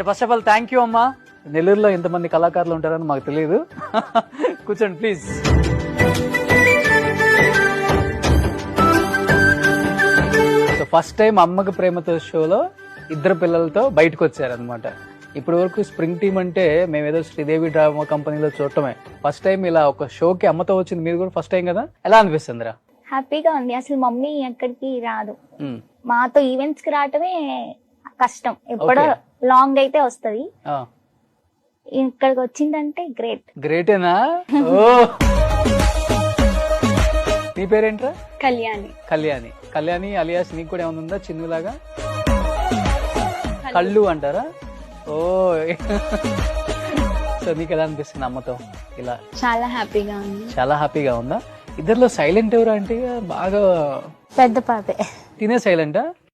First of all thank you అమ్మా. నెల్లూరులో ఇంతమంది కళాకారులు ఉంటారని మాకు తెలియదు. కూర్చోండి ప్లీజ్. సో ఫస్ట్ టైం అమ్మకి ప్రేమతో షోలో ఇద్దరు పిల్లలతో బయటకు వచ్చారనమాట. ఇప్పటి వరకు స్ప్రింగ్ టీమ్ అంటే మేమేదో శ్రీదేవి డ్రామా కంపెనీలో చూడటమే. ఫస్ట్ టైం ఇలా ఒక షోకి అమ్మతో వచ్చింది మీరు కూడా ఫస్ట్ టైం కదా, ఎలా అనిపిస్తుందిరా? హ్యాపీగా ఉంది. అసలు మమ్మీ ఎక్కడికి రాదు, మాతో ఈవెంట్స్ కి రావటమే కష్టం. ఎప్పుడో లాంగ్ అయితే వస్తది, ఇక్కడికి వచ్చిందంటే గ్రేట్. గ్రేటేనా? ఓ నీ పేరేంట్రా? కళ్యాణి. కళ్యాణి. కళ్యాణి అలియాస్ నీకు కూడా ఏమైనా ఉందా చిన్నలాగా? కళ్ళు అంటారా? ఓ సో నీకు ఎలా అనిపిస్తుంది అమ్మతో ఇలా? చాలా హ్యాపీగా ఉంది. చాలా హ్యాపీగా ఉందా? ఇద్దరిలో సైలెంట్ ఎవరు అంటే బాగా పెద్ద పాపే. తినే సైలెంటా?